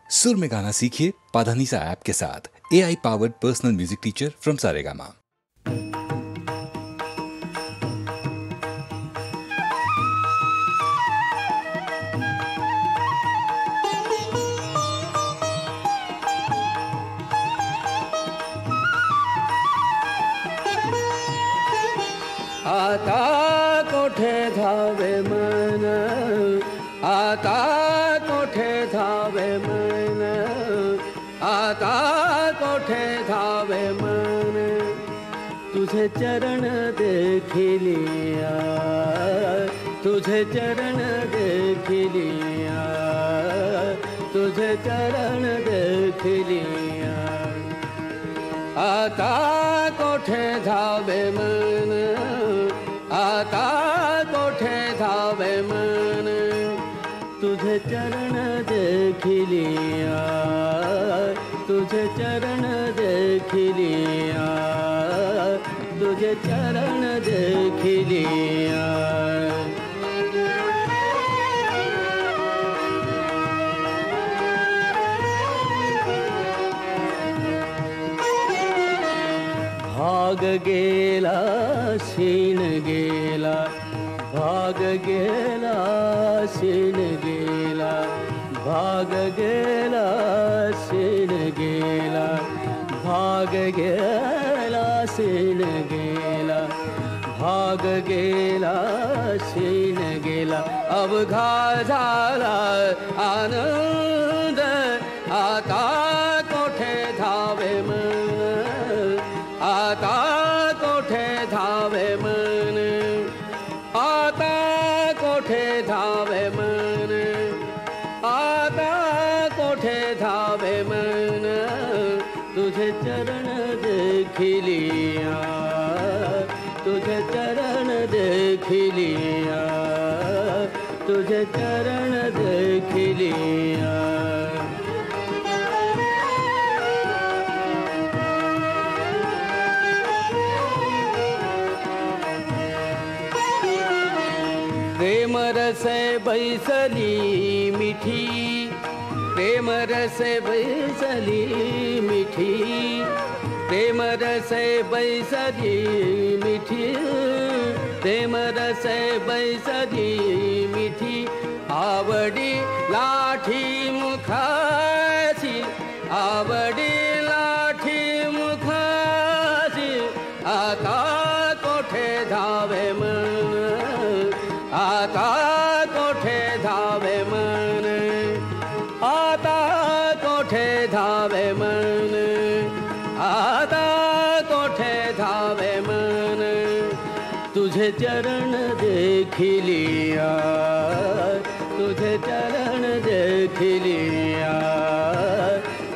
सुर में गाना सीखिए पाधानीसा ऐप के साथ। AI powered personal music teacher from Saregama. आता कोठे धावे मन, आता कोठे धावे मन, आता कोठे धावे मन, तुझे चरण देखिलिया, तुझे चरण देखिलिया, तुझे चरण देखिलिया। आता कोठे धावे मन, आता कोठे धावे मन, तुझे चरण देखिलिया, तुझे चरण देखिलिया, तुझे चरण देखिलिया। भाग गेला शीन गेला, भाग गेला शीन गेला, भाग गेला शीन गेला, भाग गेला शीन गेला, भाग गेला शीन गेला। अवघा झाला आनंद, आता कोठे धावे मन, आता कोठे धावे मन, आता कोठे धावे मन, आता कोठे धावे मन, तुझे चरण देखिलिया, तुझे चरण देखिलिया, तुझे चरण देखिलिया। प्रेम रसे बैसली मिठी, प्रेम रसे बैसली मिठी, प्रेम रसे बैसली मिठी, प्रेम रसे बैसली मिठी। आवडी लाठी मुखाची, आवडी लाठी मुखाची, आता कोठे धावे मन, आता कोठे धावे मन, आता कोठे धावे मन, आता कोठे धावे मन, तुझे चरण देखिलिया, तुझे चरण देखिलिया,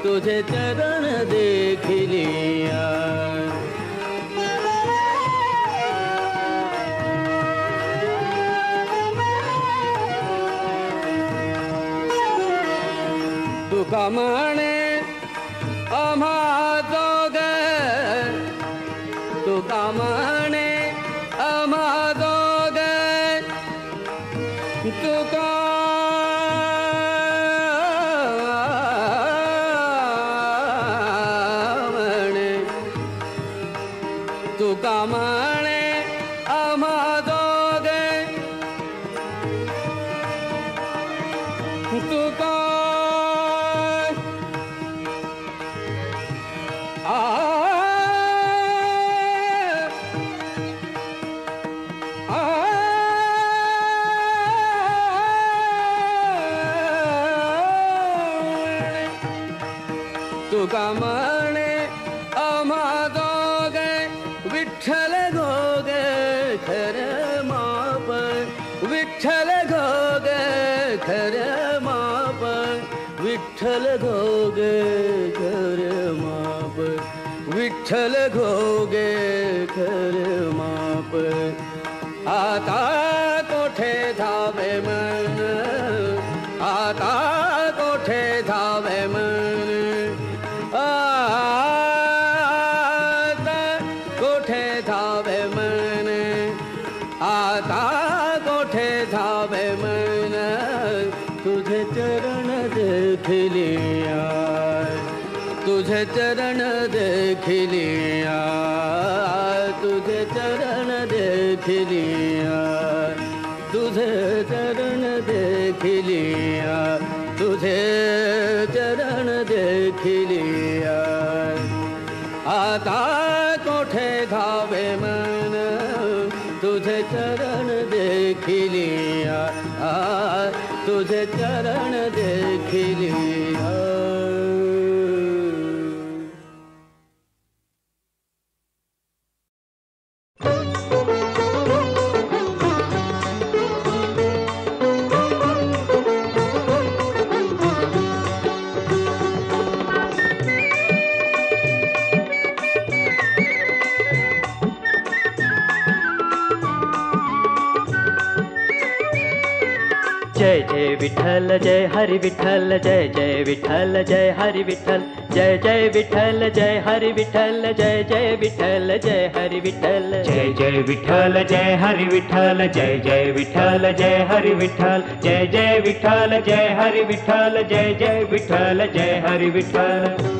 तुझे चरण देखिलिया। तुका म्हणे आम्हा दोघ, तुका म्हणे आम्हा दोघ, तुका म्हणे, तुका म्हणे आम्हा दोघ, तुका तुका म्हणे आम्हा दोघे, विठ्ठल घोगे खरं माप, विठ्ठल घोगे खरं माप, विठ्ठल घोगे खरं माप, विठ्ठल घोगे खरं माप। आता कोठे धावे मन, आता कोठे धावे मन, आता कोठे धावे मन, आता कोठे धावे मन, तुझे चरण देखिलिया, देखिलिया तुझे चरण देखिलिया तुझे चरण देखिलिया तुझे चरण देखिलिया तुझे चरण देखिलिया आता कोठे धावे मन तुझे चरण देखिलिया तुझे चरण देखिलिया जय जय विठ्ठल जय हरि विठ्ठल जय जय विठ्ठल जय हरि विठ्ठल जय जय विठ्ठल जय हरि विठ्ठल जय जय विठ्ठल जय हरि विठ्ठल जय जय विठ्ठल जय हरि विठ्ठल जय जय विठ्ठल जय हरि विठ्ठल जय जय विठ्ठल जय हरि विठ्ठल जय जय विठ्ठल जय हरि विठ्ठल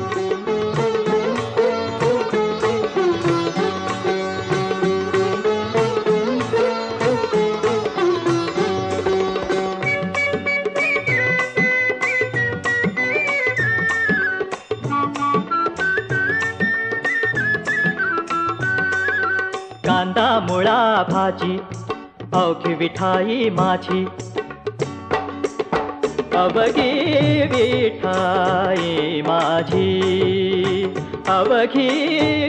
कांदा मुळा भाजी अवघी विठाई माझी अवघी विठाई माझी अवघी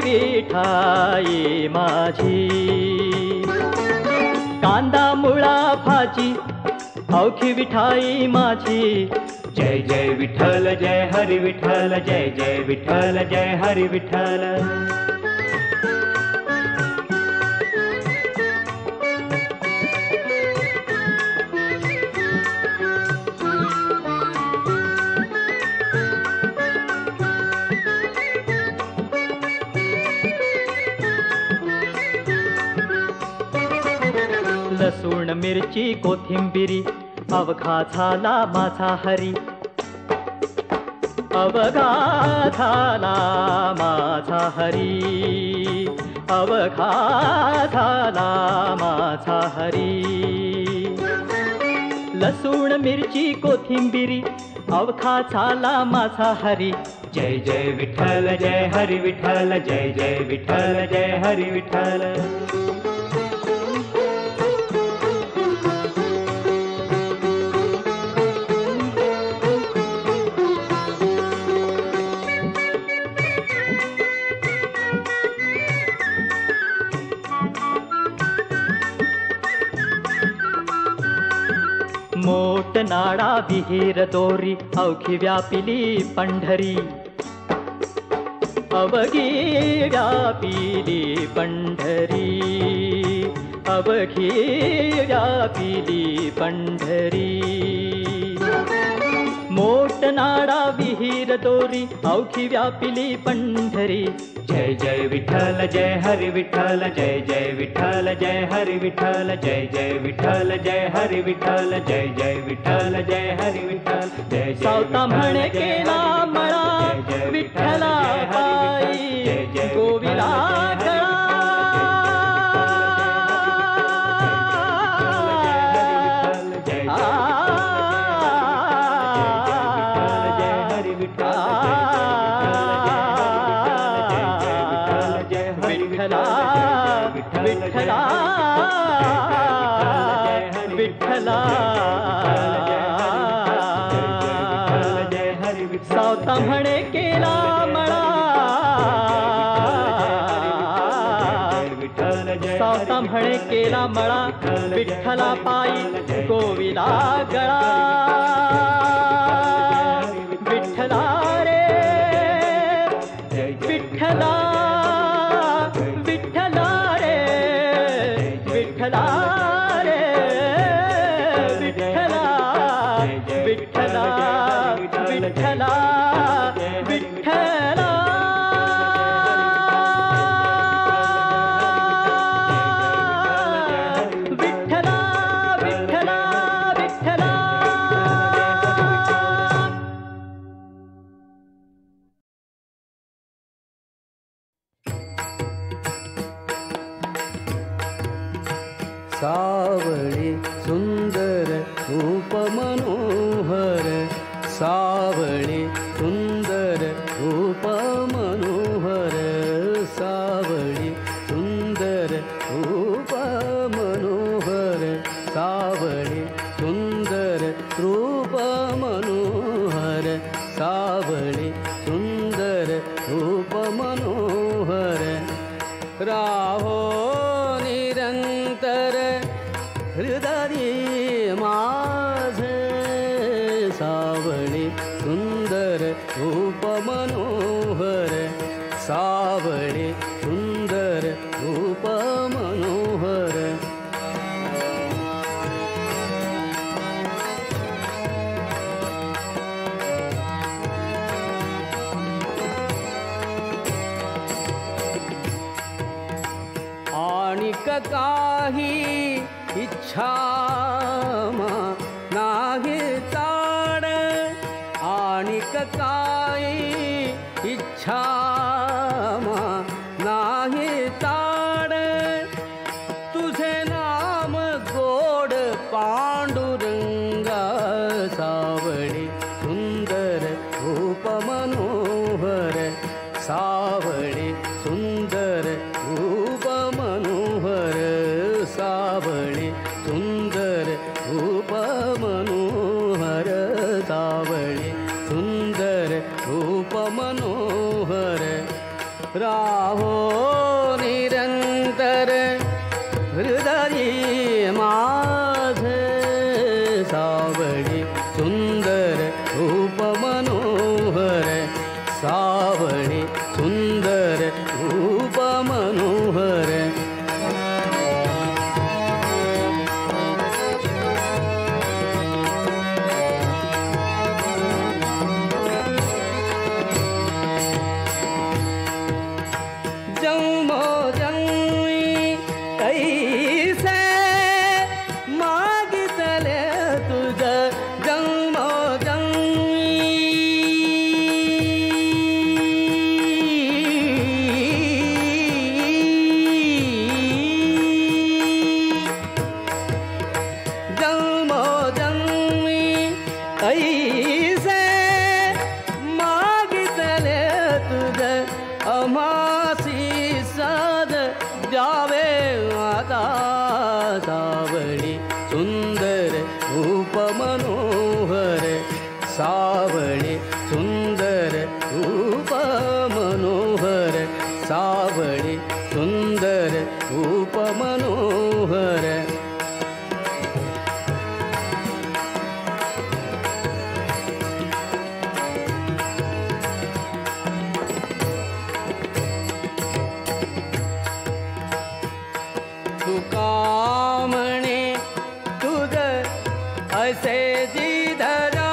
विठाई माझी कांदा मुळा भाजी अवघी विठाई माझी जय जय विठ्ठल जय हरि विठ्ठल जय जय विठ्ठल जय हरि विठ्ठल लसूण मिरची कोथिंबिरी अवघा झाला माझा हरी अवघा झाला माझा हरी अवघा झाला माझा हरी लसूण मिरची कोथिंबिरी अवघा झाला माझा हरी जय जय विठ्ठल जय हरि विठ्ठल जय जय विठ्ठल जय हरि विठ्ठल मोठ नाडा विहीर दोरी अवघी व्यापिली पंढरी अवघी व्यापिली पंढरी अवघी व्यापिली पंढरी मोठ नाडा विहीर दोरी अवघी व्यापिली पंढरी जय जय विठ्ठल जय हरि विठ्ठल जय जय विठ्ठल जय हरि विठ्ठल जय जय विठ्ठल जय हरि विठ्ठल जय जय विठ्ठल जय हरि विठ्ठल जय सावता म्हणे केला मळा विठ्ठला पायी गोविला गळा विठ्ठला विठ्ठला सावता म्हणे केला मळा सावता म्हणे केला मळा विठ्ठला पायी गोविला गळा विठ्ठला रे विठ्ठला विठ्ठला रे विठ्ठला रे विठ्ठला विठ्ठला विठ्ठला विठ्ठला विठ्ठला विठ्ठला विठ्ठला सावळी सुंदर रूप मनोहर सावळी सुंदर रूप मनोहर सावळी सुंदर रूप मनोहर सावळी सुंदर रूप मनोहर सावळी सुंदर रूप मनोहर राहो निरंतर हृदय माझे सावळी सुंदर रूप मनोहर सावळी सुंदर रूप मनोहर आणिक काही इच्छा नाही ताड आणिक काही इच्छा नाही ताड तुझे नाम गोड पांडुरंगा सावळी सुंदर रूप मनोहर सावळी सुंदर रूप मनोहर सावळी सुंदर रूप मनोहर सावळी सुंदर रूप मनोहर राहो निरंतर हृदय माझे सावळी सुंदर रूप मनोहर सावळी सुंदर रूप मनोहर जन्मो जन्मी कैसे मागितले तुझ जन्मो जन्मी ऐसे मागितले तुझ अमासी साध द्यावे आता सावळी सुंदर रूप मनोहर सावळी सुंदर रूप मनोहर सावळी सुंदर रूप मनोहर तुका म्हणे तुझ असे जिधरा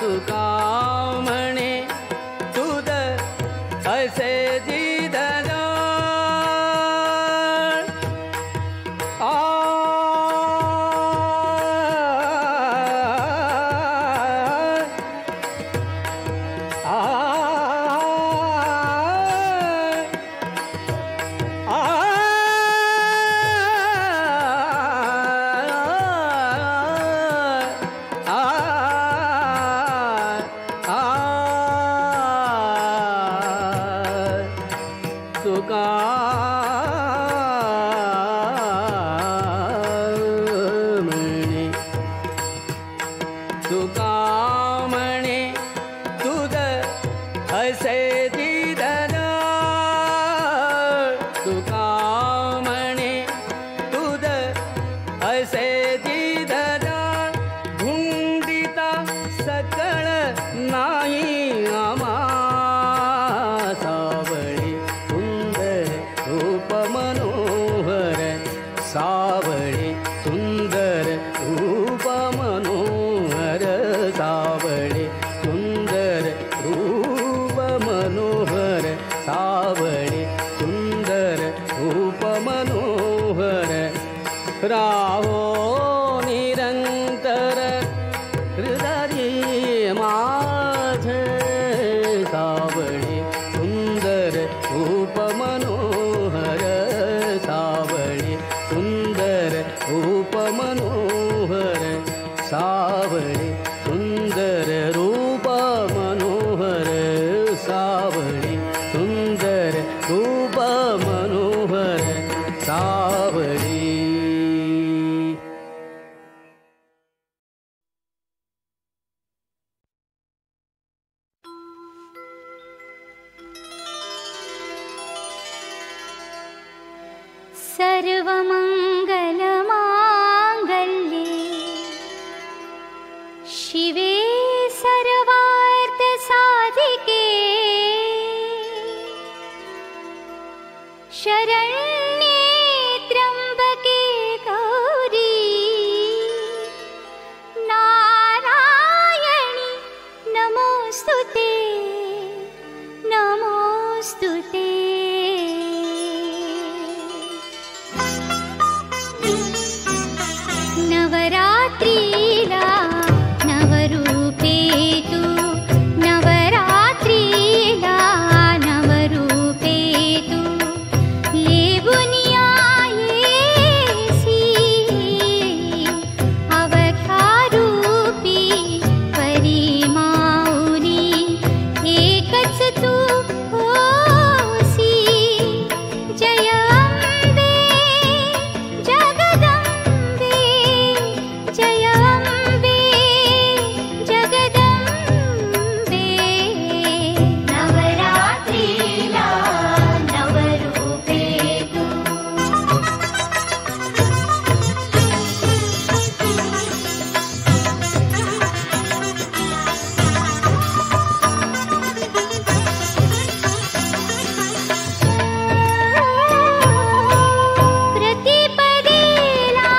तुका म्हणे तुझ असे जिधरा तुका म्हणे तुका म्हणे तुझ असे जिधरा तुका म्हणे तुझ असे जिधरा धुंडिता सकळ नाही आम्हा सावळी सुंदर रूप मनोहर सावळी सुंदर रूप मनोहर सावळी सुंदर रूप मनोहर सावळी सुंदर रूप मनोहर राहो निरंतर हृदय माझे सावळी सुंदर रूप मनोहर सावळी सुंदर सर्वमङ्गलमाङ्गल्ये शिवे सर्वार्थसाधिके शरण्ये त्र्यम्बके गौरी नारायणि नमोस्तुते नमोस्तुते। नवरात्रीला नवरूपे तु नवरात्रीला नवरूपे तु लेबुनियायेसी अवघ्यारूपी परिमाऊनी एकच तू होसी। जय अम्बे जगदम्बे जय अम्बे जगदम्बे। नवरात्रीला नवरूपे तू प्रतिपदेला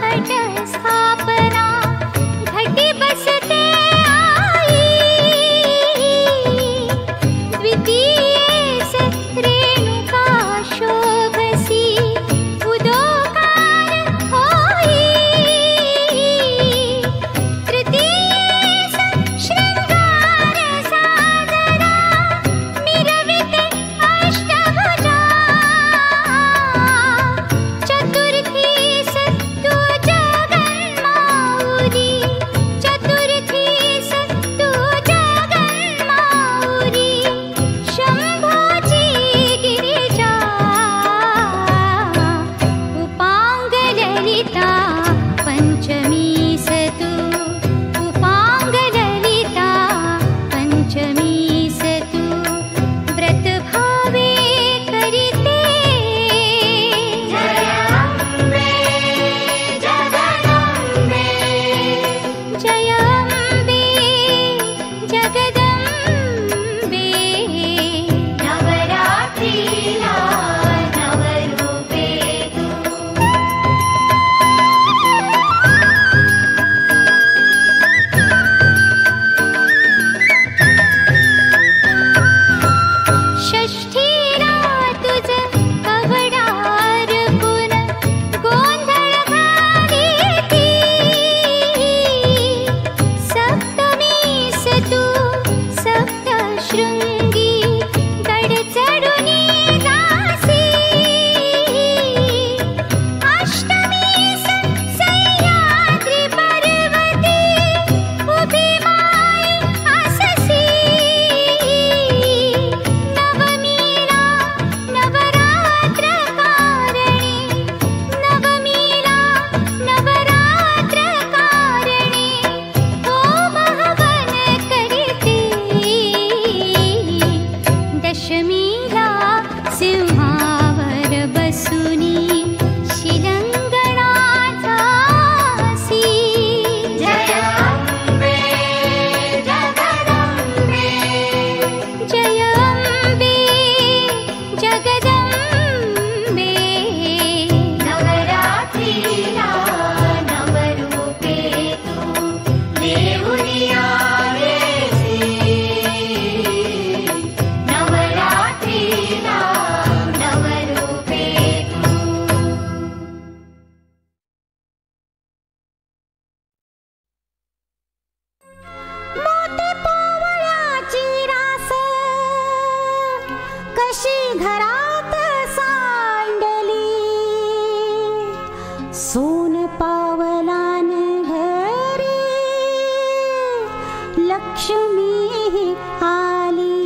घटस्थापना घटी बसते आई। द्वितीये रेणुका शोभसी उदोकार होई। तृतीये शृंगार सादरा मिरविते अष्टभुजा। चतुर्थी सत्तु जगन्माऊरी चतुर्थी सत्तु जगन्माऊरी। शंभोजी गिरिजा उपांगललिता पंचमी सतु उपांगललिता पंचमी सतु। व्रत भावे करिते जय अम्बे जगदम्बे जय अम्बे जगदम्बे। नवरात्रीला नवरूपे तु षष्ठीला तुझ कवडार पुन गोंधळ घालीती। सप्तमी सतु सप्तशृंगी गड चढुनी जासी। अष्टमी सह्याद्री पर्वती उभी माई अससी। नवमीला नवरात्र कारणे नवमीला नवरात्र कारणे होम हवन करिते। दशमीला सिंहावर बसुनी शिलंगणाचासी। जय अम्बे जगदम्बे जय अम्बे जगदम्बे। नवरात्रीला नवरूपे तु लेबुनियायेसी। नवरात्रीला नवरूपे तु मोती पोवळ्याची रास कशी घरात सांडली। सोन पावलान घरी लक्ष्मी आली।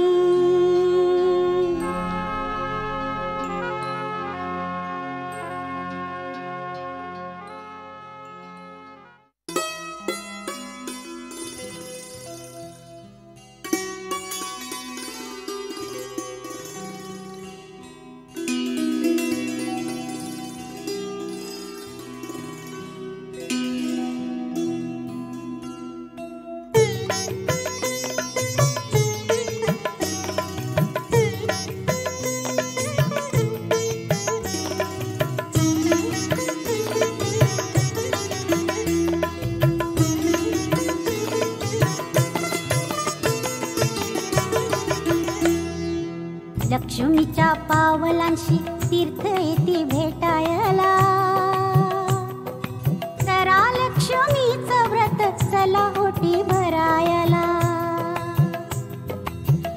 लक्ष्मीच्या पावलांशी तीर्थ येती भेटायला. करा लक्ष्मीचं व्रत चला ओटी भरायला.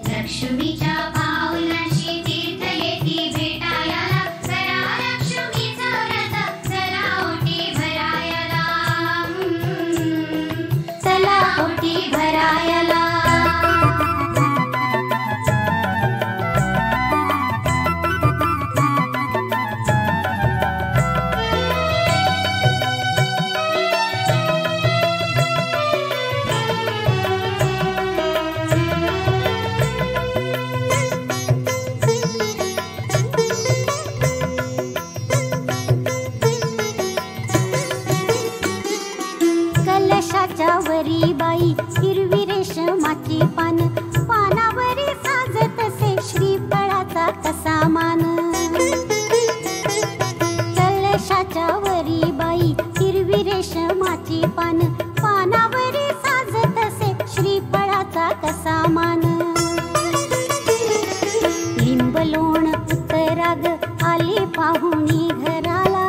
लक्ष्मीच्या पावलांशी तीर्थ येती भेटायला. करा लक्ष्मीचं व्रत चला ओटी भरायला. चला ओटी भरायला. कलशाच्या वरी बाई हिरवी रेशमाची पान, पानावरी साजतसे श्रीफळाचा कसा मान. कलशाच्या वरी बाई हिरवी रेशमाची पान, पानावरी साजतसे श्रीफळाचा कसा मान. लिंब लोण उतराग आली पाहुणी घराला.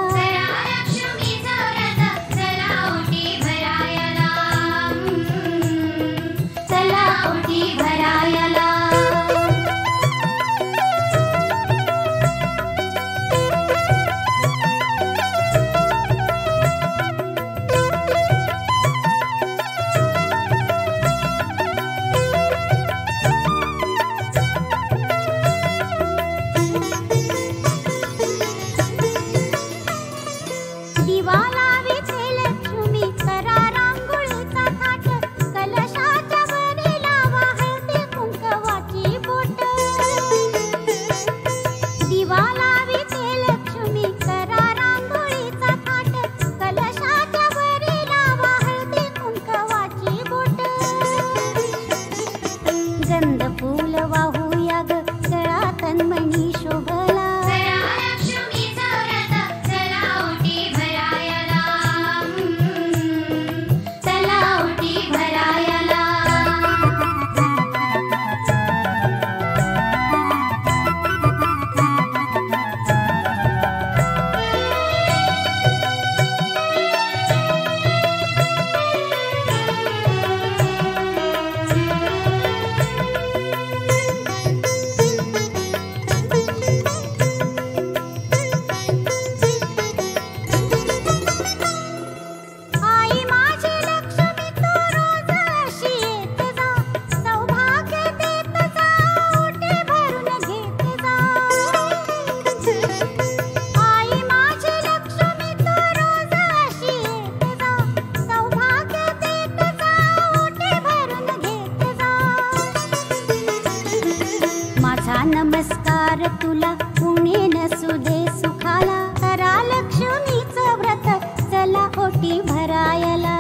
नमस्कार तुला पुणे नसू दे सुखाला. करा लक्ष्मीचं व्रत चला ओटी भरायला.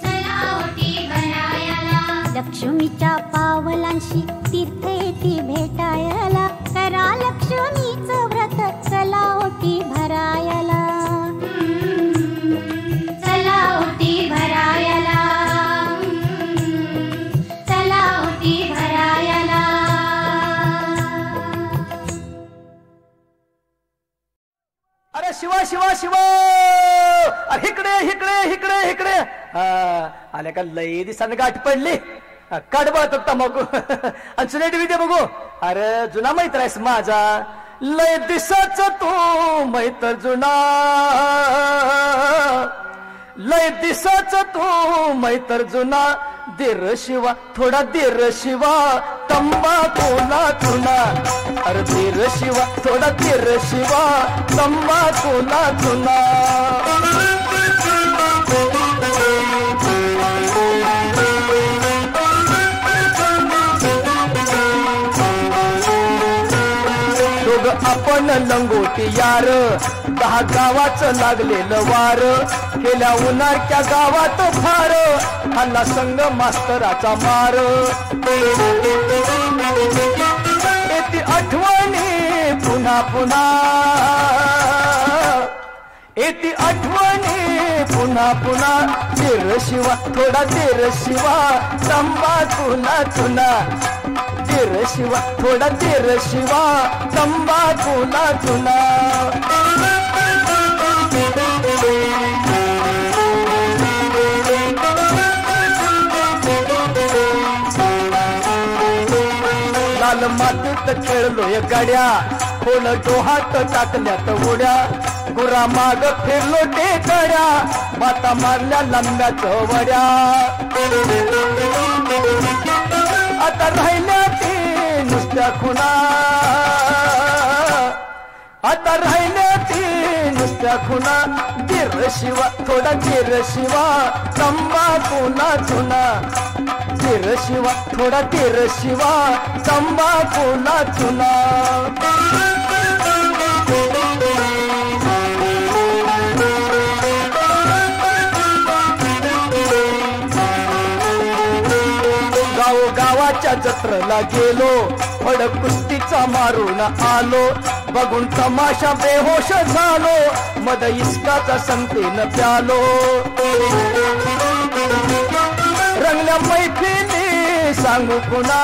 चला ओटी भरायला. लक्ष्मीच्या पावलांशी तीर्थ येती भेटायला. करा लक्ष्मीचं व्रत चला ओटी भरायला. चला ओटी भरायला. चला ओटी भरायला. अरे शिवा शिवा शिवा, अरे इकडे इकडे इकडे इकडे. आल्या का लई दिसानं गाठ पडली. काढ बघतो तंबाखू आणि सुने टीव्ही दे बघू. अरे जुना मैत्र आहेस माझा, लय दिसाच तू मैत्र जुना. लय दिसाच तू मैत्र जुना. देर शिवा थोडा देर शिवा तंबाखूला चुना. अरे देर शिवा थोडा देर शिवा तंबाखूला चुना. आपण लंगोटी यार, 10 गावाचं लागलेलं वार. गेल्या उन्हाळ्या गावात फार, हल्ला संग मास्तराचा मार. येती आठवणी पुन्हा पुन्हा, येती आठवणी पुन्हा पुन्हा. देर शिवा थोडा देर शिवा तंबाखूला चुना. धीर शिवा थोडा धीर शिवा तंबाखूला चुना लाल मातीत खेळलोय गाड्या खोल डोहात टाकल्यात उड्या गुरा माग फिरलो टेकड्या माता मारल्या लंब्याच वड्या आता राहिल्या ती नुसत्या खुणा आता राहिल्या ती नुसत्या खुणा धीर शिवा थोडा धीर शिवा तंबाखूला चुना धीर शिवा थोडा धीर शिवा तंबाखूला चुना गावाच्या जत्रेला गेलो फड कुस्तीचा मारून आलो बघून तमाशा बेहोश झालो मद इस्काचा संगतीन प्यालो रंगल्या मैफिली सांगू कुणा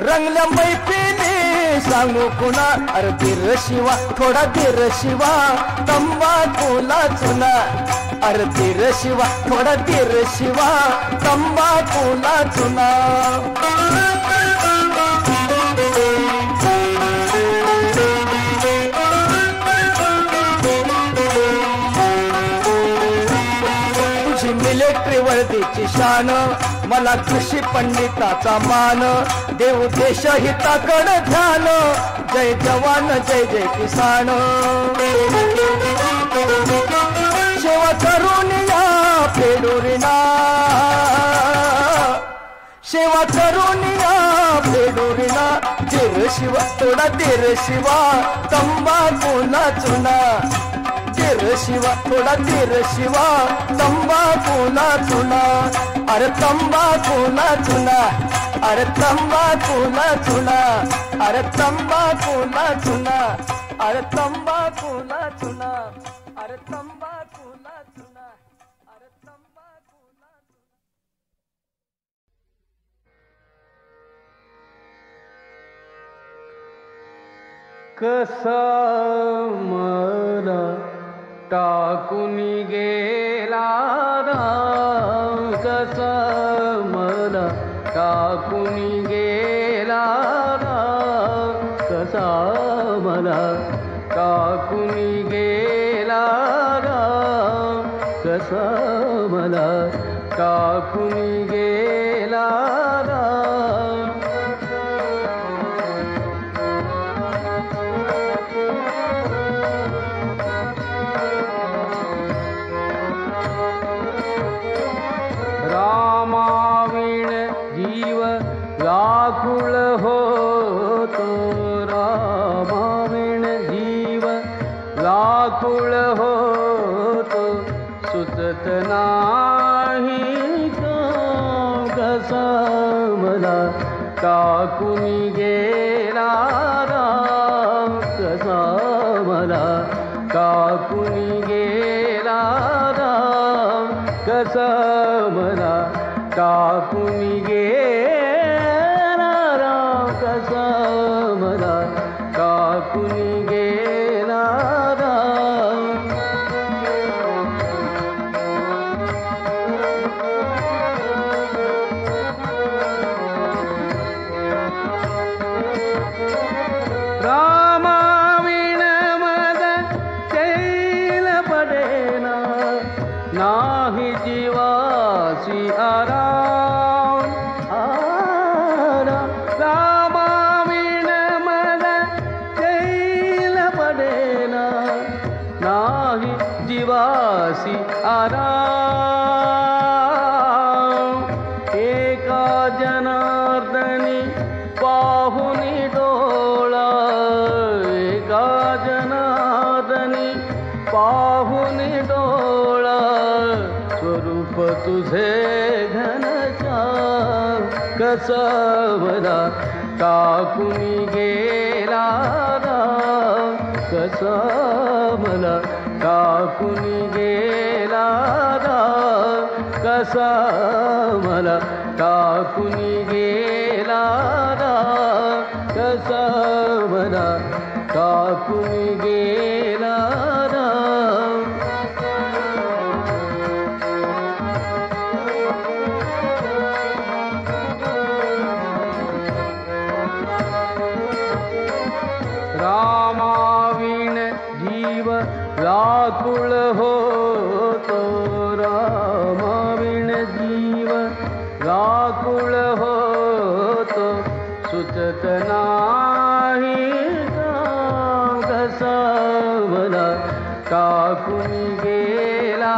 रंगल्या मैफिली सांगू कुणा अरे धीर शिवा थोडा धीर शिवा तंबाखूला चुना अरे धीर शिवा थोडा धीर शिवा तंबाखूला चुना तुझी मिलिटरी वर्दीची शान मला कृषी पंडिताचा मान देव देश हिताकडे ध्यान जय जवान जय जय किसान सेवा करून या फेडुरिना सेवा करून या फेडुरिना धीर शिवा थोडा धीर शिवा तंबाखूला चुना धीर शिवा थोडा धीर शिवा तंबाखूला चुना अरे तंबाखूला चुना अरे तंबाखूला चुना अरे तंबाखूला चुना अरे तंबाखूला चुना अरे तंबाखूला चुना अरे तंबाखूला कसा मला टाकून गेला राम कसा मला टाकून गेला राम कसा मला टाकून गेला राम कसा मला टाकून गेला राम रामाविण जीव व्याकुळ होतो रामाविण जीव व्याकुळ होतो सुचत नाही कसा मला टाकून गेला राम कसा मला टाकून गेला राम कसा मला टाकून गेला राम कसा मला टाकून गेला राम रामाविण मद चैल पडेना नाही जीवासी आराम रामाविण मद चैल पडेना नाही जीवासी आराम एका जनार्दनी पाहुनी डोळा एका जनार्दनी पाहुनी डोळा स्वरूप तुझे घनश्याम कसा मला टाकून गेला राम कसा मला टाकून गेला राम कसा मला टाकून गेला राम, कसा मला टाकून गेला राम. रामाविण जीव व्याकुळ होतो, रामाविण जीव व्याकुळ होतो, सुचत नाही राम, कसा मला टाकून गेला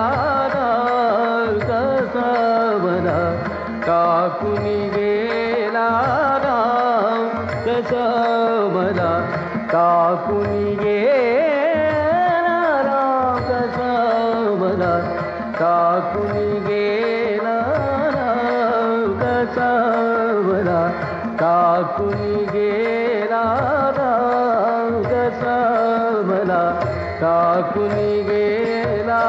राम, कसा मला टाकून गेला राम, कसा मला टाकून गेला राम, कसा मला टाकून गेला राम, कसा मला टाकून गेला राम, कसा मला टाकून गेला